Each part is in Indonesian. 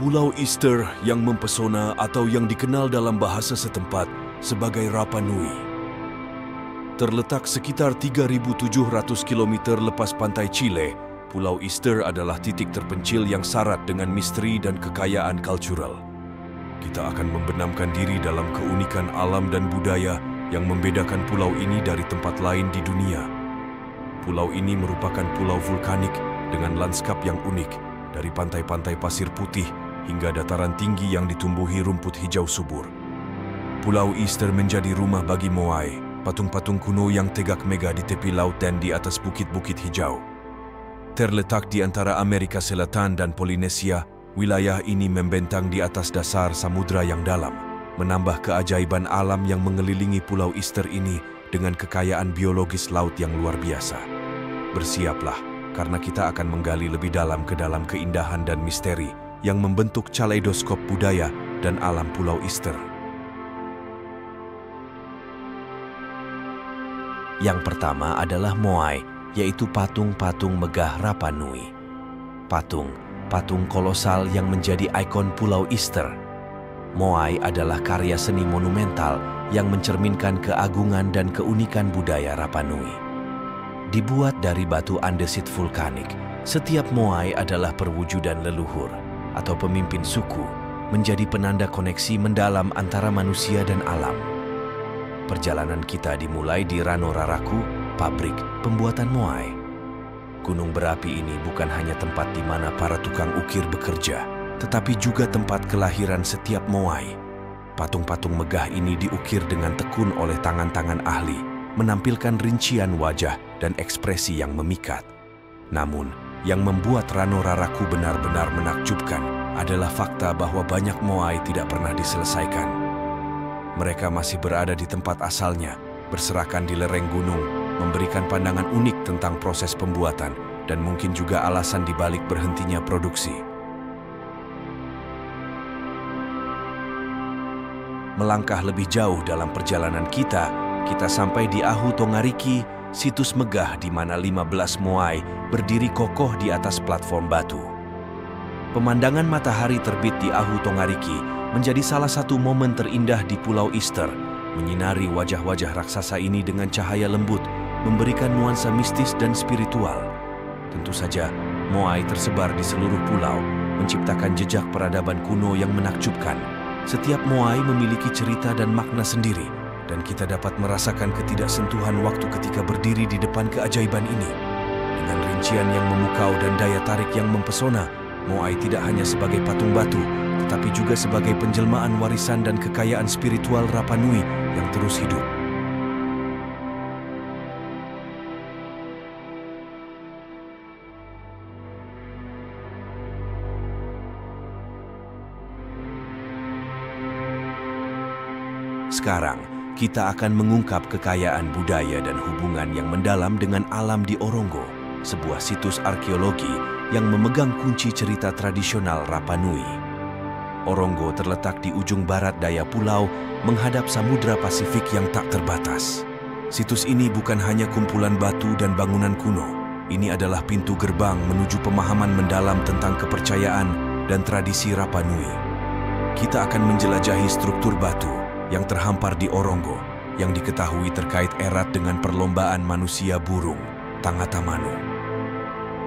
Pulau Easter yang mempesona atau yang dikenal dalam bahasa setempat sebagai Rapa Nui. Terletak sekitar 3.700 km lepas pantai Chile, Pulau Easter adalah titik terpencil yang syarat dengan misteri dan kekayaan kultural. Kita akan membenamkan diri dalam keunikan alam dan budaya yang membedakan pulau ini dari tempat lain di dunia. Pulau ini merupakan pulau vulkanik dengan lanskap yang unik, dari pantai-pantai pasir putih hingga dataran tinggi yang ditumbuhi rumput hijau subur. Pulau Easter menjadi rumah bagi moai, patung-patung kuno yang tegak megah di tepi laut dan di atas bukit-bukit hijau. Terletak di antara Amerika Selatan dan Polinesia, wilayah ini membentang di atas dasar samudra yang dalam, menambah keajaiban alam yang mengelilingi Pulau Easter ini dengan kekayaan biologis laut yang luar biasa. Bersiaplah, karena kita akan menggali lebih dalam ke dalam keindahan dan misteri yang membentuk kaleidoskop budaya dan alam Pulau Easter. Yang pertama adalah moai, yaitu patung-patung megah Rapa Nui. Patung kolosal yang menjadi ikon Pulau Easter. Moai adalah karya seni monumental yang mencerminkan keagungan dan keunikan budaya Rapa Nui. Dibuat dari batu andesit vulkanik, setiap moai adalah perwujudan leluhur atau pemimpin suku, menjadi penanda koneksi mendalam antara manusia dan alam. Perjalanan kita dimulai di Rano Raraku, pabrik pembuatan moai. Gunung berapi ini bukan hanya tempat di mana para tukang ukir bekerja, tetapi juga tempat kelahiran setiap moai. Patung-patung megah ini diukir dengan tekun oleh tangan-tangan ahli, menampilkan rincian wajah dan ekspresi yang memikat. Namun, yang membuat Rano Raraku benar-benar menakjubkan adalah fakta bahwa banyak moai tidak pernah diselesaikan. Mereka masih berada di tempat asalnya, berserakan di lereng gunung, memberikan pandangan unik tentang proses pembuatan dan mungkin juga alasan dibalik berhentinya produksi. Melangkah lebih jauh dalam perjalanan kita sampai di Ahu Tongariki, situs megah di mana 15 moai berdiri kokoh di atas platform batu. Pemandangan matahari terbit di Ahu Tongariki menjadi salah satu momen terindah di Pulau Easter, menyinari wajah-wajah raksasa ini dengan cahaya lembut, memberikan nuansa mistis dan spiritual. Tentu saja, moai tersebar di seluruh pulau, menciptakan jejak peradaban kuno yang menakjubkan. Setiap moai memiliki cerita dan makna sendiri, dan kita dapat merasakan ketidaksentuhan waktu ketika berdiri di depan keajaiban ini. Dengan rincian yang memukau dan daya tarik yang mempesona, moai tidak hanya sebagai patung batu, tetapi juga sebagai penjelmaan warisan dan kekayaan spiritual Rapa Nui yang terus hidup. Sekarang, kita akan mengungkap kekayaan budaya dan hubungan yang mendalam dengan alam di Orongo, sebuah situs arkeologi yang memegang kunci cerita tradisional Rapa Nui. Orongo terletak di ujung barat daya pulau, menghadap Samudra Pasifik yang tak terbatas. Situs ini bukan hanya kumpulan batu dan bangunan kuno. Ini adalah pintu gerbang menuju pemahaman mendalam tentang kepercayaan dan tradisi Rapa Nui. Kita akan menjelajahi struktur batu yang terhampar di Orongo, yang diketahui terkait erat dengan perlombaan manusia burung, Tangatamano.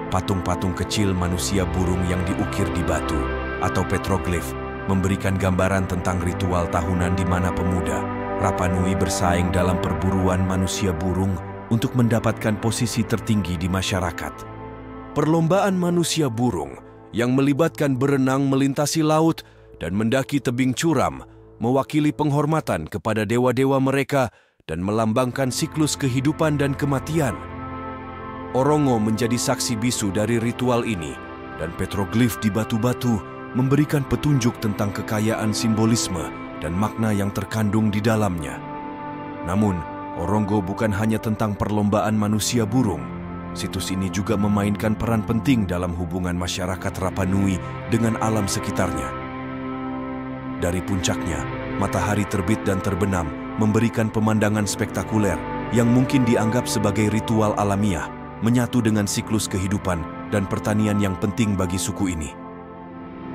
Patung-patung kecil manusia burung yang diukir di batu, atau petroglif, memberikan gambaran tentang ritual tahunan di mana pemuda Rapa Nui bersaing dalam perburuan manusia burung untuk mendapatkan posisi tertinggi di masyarakat. Perlombaan manusia burung yang melibatkan berenang melintasi laut dan mendaki tebing curam mewakili penghormatan kepada dewa-dewa mereka dan melambangkan siklus kehidupan dan kematian. Orongo menjadi saksi bisu dari ritual ini, dan petroglif di batu-batu memberikan petunjuk tentang kekayaan simbolisme dan makna yang terkandung di dalamnya. Namun, Orongo bukan hanya tentang perlombaan manusia burung. Situs ini juga memainkan peran penting dalam hubungan masyarakat Rapa Nui dengan alam sekitarnya. Dari puncaknya, matahari terbit dan terbenam memberikan pemandangan spektakuler yang mungkin dianggap sebagai ritual alamiah, menyatu dengan siklus kehidupan dan pertanian yang penting bagi suku ini.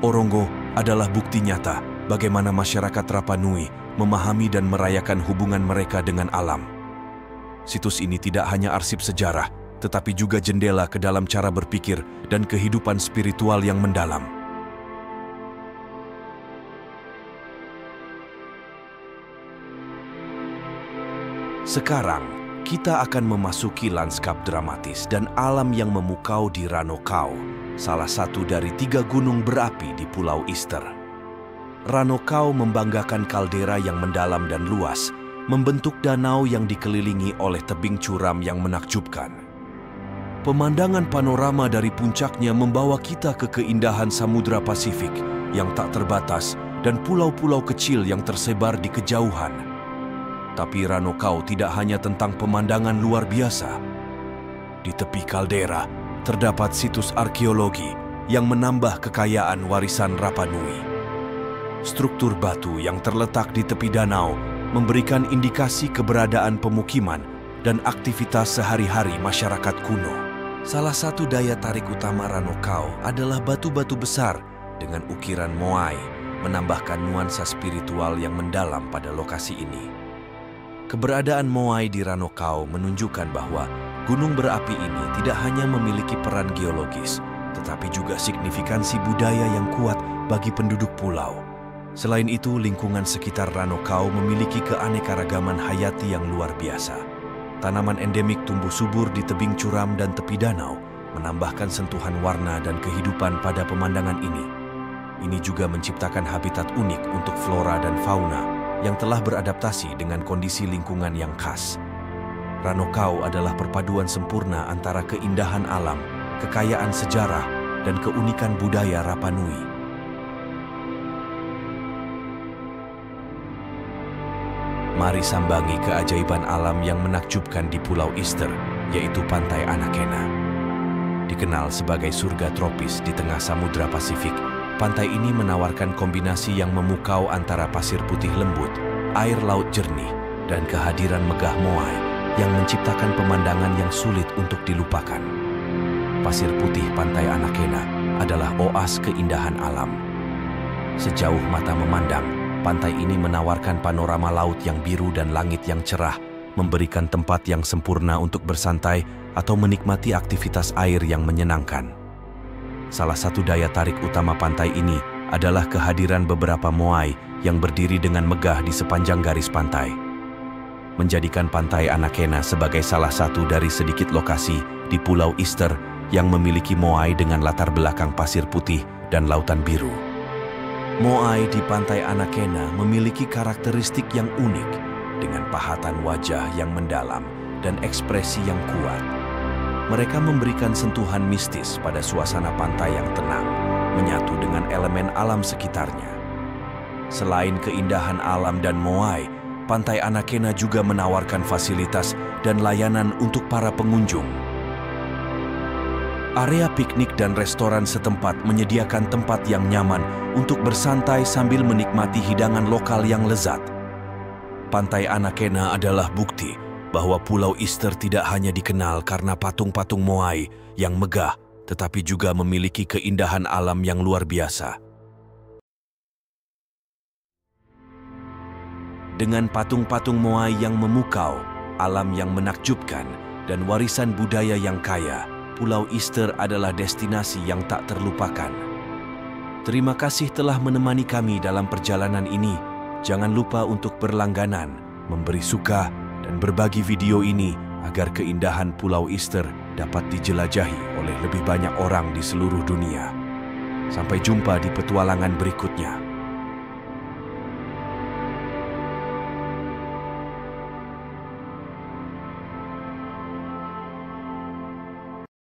Orongo adalah bukti nyata bagaimana masyarakat Rapa Nui memahami dan merayakan hubungan mereka dengan alam. Situs ini tidak hanya arsip sejarah, tetapi juga jendela ke dalam cara berpikir dan kehidupan spiritual yang mendalam. Sekarang, kita akan memasuki lanskap dramatis dan alam yang memukau di Rano Kau, salah satu dari 3 gunung berapi di Pulau Easter. Rano Kau membanggakan kaldera yang mendalam dan luas, membentuk danau yang dikelilingi oleh tebing curam yang menakjubkan. Pemandangan panorama dari puncaknya membawa kita ke keindahan Samudra Pasifik yang tak terbatas dan pulau-pulau kecil yang tersebar di kejauhan. Tapi Rano Kau tidak hanya tentang pemandangan luar biasa. Di tepi kaldera terdapat situs arkeologi yang menambah kekayaan warisan Rapa Nui. Struktur batu yang terletak di tepi danau memberikan indikasi keberadaan pemukiman dan aktivitas sehari-hari masyarakat kuno. Salah satu daya tarik utama Rano Kau adalah batu-batu besar dengan ukiran moai, menambahkan nuansa spiritual yang mendalam pada lokasi ini. Keberadaan moai di Rano Kau menunjukkan bahwa gunung berapi ini tidak hanya memiliki peran geologis, tetapi juga signifikansi budaya yang kuat bagi penduduk pulau. Selain itu, lingkungan sekitar Rano Kau memiliki keanekaragaman hayati yang luar biasa. Tanaman endemik tumbuh subur di tebing curam dan tepi danau, menambahkan sentuhan warna dan kehidupan pada pemandangan ini. Ini juga menciptakan habitat unik untuk flora dan fauna yang telah beradaptasi dengan kondisi lingkungan yang khas. Rano Kau adalah perpaduan sempurna antara keindahan alam, kekayaan sejarah, dan keunikan budaya Rapa Nui. Mari sambangi keajaiban alam yang menakjubkan di Pulau Easter, yaitu Pantai Anakena. Dikenal sebagai surga tropis di tengah Samudra Pasifik, pantai ini menawarkan kombinasi yang memukau antara pasir putih lembut, air laut jernih, dan kehadiran megah moai yang menciptakan pemandangan yang sulit untuk dilupakan. Pasir putih Pantai Anakena adalah oas keindahan alam. Sejauh mata memandang, pantai ini menawarkan panorama laut yang biru dan langit yang cerah, memberikan tempat yang sempurna untuk bersantai atau menikmati aktivitas air yang menyenangkan. Salah satu daya tarik utama pantai ini adalah kehadiran beberapa moai yang berdiri dengan megah di sepanjang garis pantai, menjadikan Pantai Anakena sebagai salah satu dari sedikit lokasi di Pulau Easter yang memiliki moai dengan latar belakang pasir putih dan lautan biru. Moai di Pantai Anakena memiliki karakteristik yang unik dengan pahatan wajah yang mendalam dan ekspresi yang kuat. Mereka memberikan sentuhan mistis pada suasana pantai yang tenang, menyatu dengan elemen alam sekitarnya. Selain keindahan alam dan moai, Pantai Anakena juga menawarkan fasilitas dan layanan untuk para pengunjung. Area piknik dan restoran setempat menyediakan tempat yang nyaman untuk bersantai sambil menikmati hidangan lokal yang lezat. Pantai Anakena adalah bukti bahwa Pulau Easter tidak hanya dikenal karena patung-patung moai yang megah, tetapi juga memiliki keindahan alam yang luar biasa. Dengan patung-patung moai yang memukau, alam yang menakjubkan, dan warisan budaya yang kaya, Pulau Easter adalah destinasi yang tak terlupakan. Terima kasih telah menemani kami dalam perjalanan ini. Jangan lupa untuk berlangganan, memberi suka, dan berbagi video ini agar keindahan Pulau Easter dapat dijelajahi oleh lebih banyak orang di seluruh dunia. Sampai jumpa di petualangan berikutnya.